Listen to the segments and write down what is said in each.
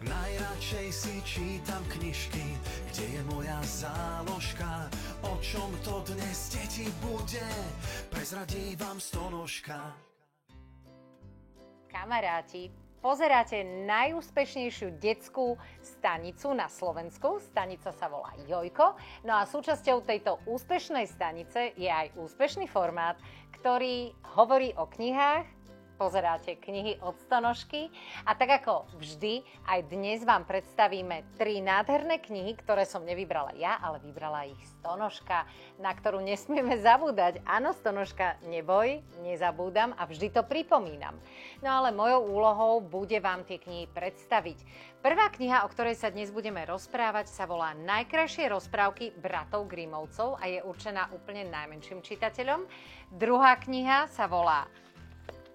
Najradšej si čítam knižky, kde je moja záložka. O čom to dnes, deti, bude? Prezradí vám Stonožka. Kamaráti, pozeráte najúspešnejšiu detskú stanicu na Slovensku. Stanica sa volá Jojko. No a súčasťou tejto úspešnej stanice je aj úspešný formát, ktorý hovorí o knihách. Pozeráte knihy od Stonožky a tak ako vždy, aj dnes vám predstavíme 3 nádherné knihy, ktoré som nevybrala ja, ale vybrala ich Stonožka, na ktorú nesmieme zabúdať. Áno, Stonožka, neboj, nezabúdam a vždy to pripomínam. No ale mojou úlohou bude vám tie knihy predstaviť. Prvá kniha, o ktorej sa dnes budeme rozprávať, sa volá Najkrajšie rozprávky bratov Grimmovcov a je určená úplne najmenším čitateľom. Druhá kniha sa volá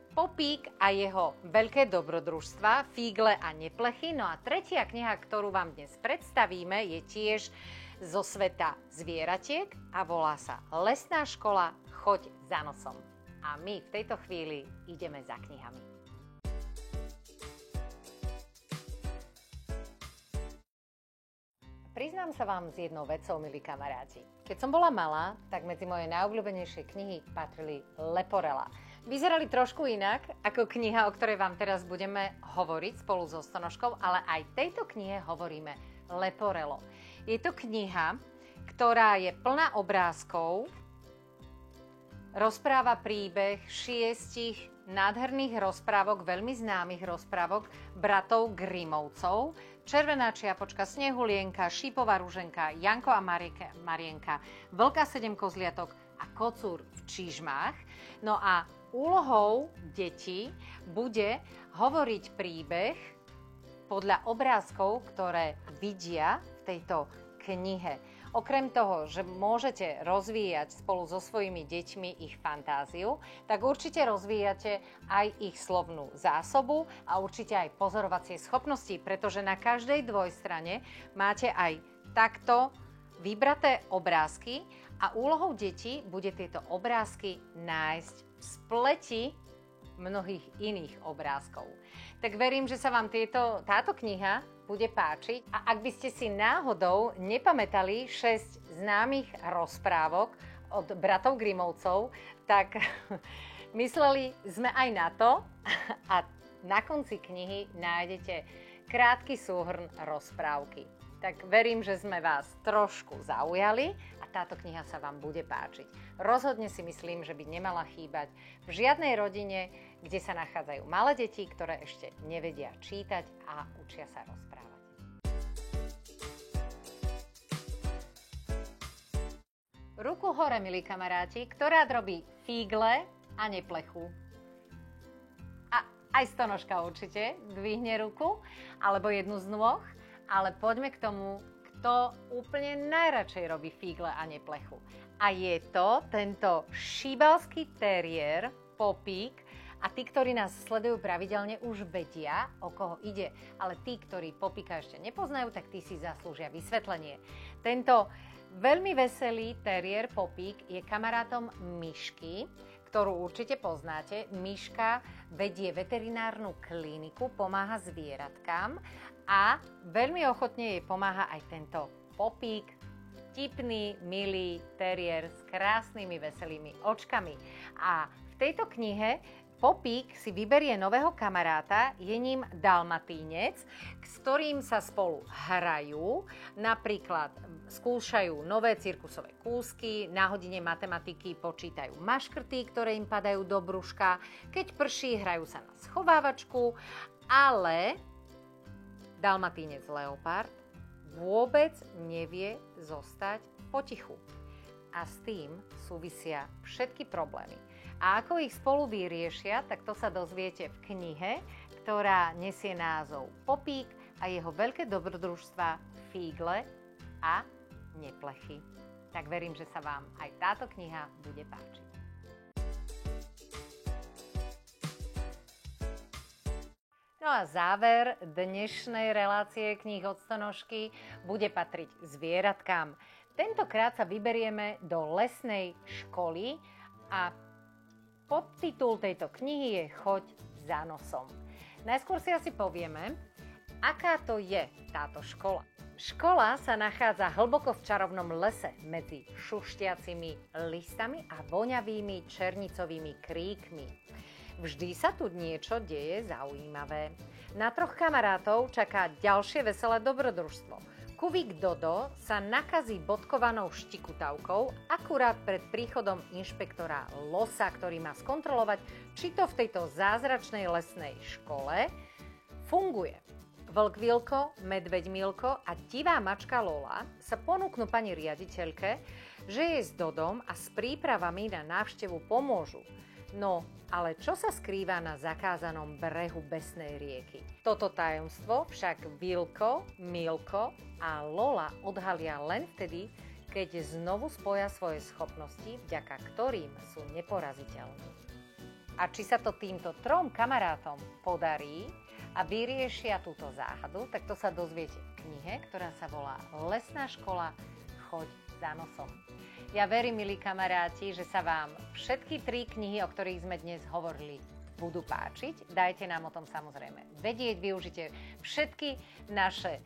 Popík a jeho veľké dobrodružstva, Fígle a neplechy. No a tretia kniha, ktorú vám dnes predstavíme, je tiež zo sveta zvieratiek a volá sa Lesná škola, choď za nosom. A my v tejto chvíli ideme za knihami. Priznám sa vám s jednou vecou, milí kamaráti. Keď som bola malá, tak medzi moje najobľúbenejšie knihy patrili Leporella. Vyzerali trošku inak ako kniha, o ktorej vám teraz budeme hovoriť spolu so Stonožkou, ale aj tejto knihe hovoríme Leporello. Je to kniha, ktorá je plná obrázkov, rozpráva príbeh 6 nádherných rozprávok, veľmi známych rozprávok bratov Grimmovcov. Červená čiapočka, Snehulienka, Šípová ruženka, Janko a Marienka, Vlk a 7 kozliatok a Kocúr v čižmách. No a úlohou detí bude hovoriť príbeh podľa obrázkov, ktoré vidia v tejto knihe. Okrem toho, že môžete rozvíjať spolu so svojimi deťmi ich fantáziu, tak určite rozvíjate aj ich slovnú zásobu a určite aj pozorovacie schopnosti, pretože na každej dvojstrane máte aj takto vybraté obrázky a úlohou detí bude tieto obrázky nájsť v spleti mnohých iných obrázkov. Tak verím, že sa vám táto kniha bude páčiť a ak by ste si náhodou nepamätali 6 známych rozprávok od bratov Grimmovcov, tak mysleli sme aj na to a na konci knihy nájdete krátky súhrn rozprávky. Tak verím, že sme vás trošku zaujali a táto kniha sa vám bude páčiť. Rozhodne si myslím, že by nemala chýbať v žiadnej rodine, kde sa nachádzajú malé deti, ktoré ešte nevedia čítať a učia sa rozprávať. Ruku hore, milí kamaráti, ktorá robí Fígle a neplechu. A aj Stonožka určite dvihne ruku, alebo jednu z nôh. Ale poďme k tomu, kto úplne najradšej robí Fígle a neplechu. A je to tento šibalský teriér Popík. A tí, ktorí nás sledujú pravidelne, už vedia, o koho ide. Ale tí, ktorí Popíka ešte nepoznajú, tak tí si zaslúžia vysvetlenie. Tento veľmi veselý teriér Popík je kamarátom Myšky, ktorú určite poznáte. Myška vedie veterinárnu kliniku, pomáha zvieratkám a veľmi ochotne jej pomáha aj tento Popík, vtipný, milý teriér s krásnymi, veselými očkami. A v tejto knihe Popík si vyberie nového kamaráta, je ním dalmatínec, s ktorým sa spolu hrajú, napríklad skúšajú nové cirkusové kúsky, na hodine matematiky počítajú maškrty, ktoré im padajú do brúška, keď prší, hrajú sa na schovávačku, ale dalmatínec Leopard vôbec nevie zostať potichu. A s tým súvisia všetky problémy. A ako ich spolu vyriešia, tak to sa dozviete v knihe, ktorá nesie názov Popík a jeho veľké dobrodružstva Fígle a neplechy. Tak verím, že sa vám aj táto kniha bude páčiť. No a záver dnešnej relácie kníh od Stonožky bude patriť zvieratkám. Tentokrát sa vyberieme do lesnej školy a podtitul tejto knihy je Choď za nosom. Najskôr si asi povieme, Aká to je táto škola? Škola sa nachádza hlboko v čarovnom lese medzi šušťacimi listami a voňavými černicovými kríkmi. Vždy sa tu niečo deje zaujímavé. Na 3 kamarátov čaká ďalšie veselé dobrodružstvo. Kubík Dodo sa nakazí bodkovanou štikutavkou akurát pred príchodom inšpektora Losa, ktorý má skontrolovať, či to v tejto zázračnej lesnej škole funguje. Vlk Vilko, medveď Milko a divá mačka Lola sa ponúknú pani riaditeľke, že jej s Dodom a s prípravami na návštevu pomôžu. No, ale čo sa skrýva na zakázanom brehu besnej rieky? Toto tajomstvo však Vilko, Milko a Lola odhalia len vtedy, keď znovu spoja svoje schopnosti, vďaka ktorým sú neporaziteľní. A či sa to týmto 3 kamarátom podarí a vyriešia túto záhadu, tak to sa dozviete v knihe, ktorá sa volá Lesná škola, choď za nosom. Ja verím, milí kamaráti, že sa vám všetky 3 knihy, o ktorých sme dnes hovorili, budú páčiť. Dajte nám o tom samozrejme vedieť, využite všetky naše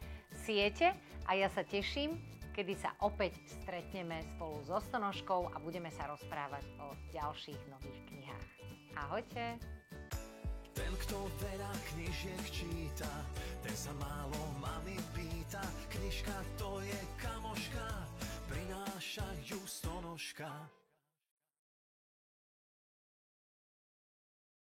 siete a ja sa teším, kedy sa opäť stretneme spolu so Stonožkou a budeme sa rozprávať o ďalších nových knihách. Ahojte! Ten, kto veľa knižiek číta, ten sa málo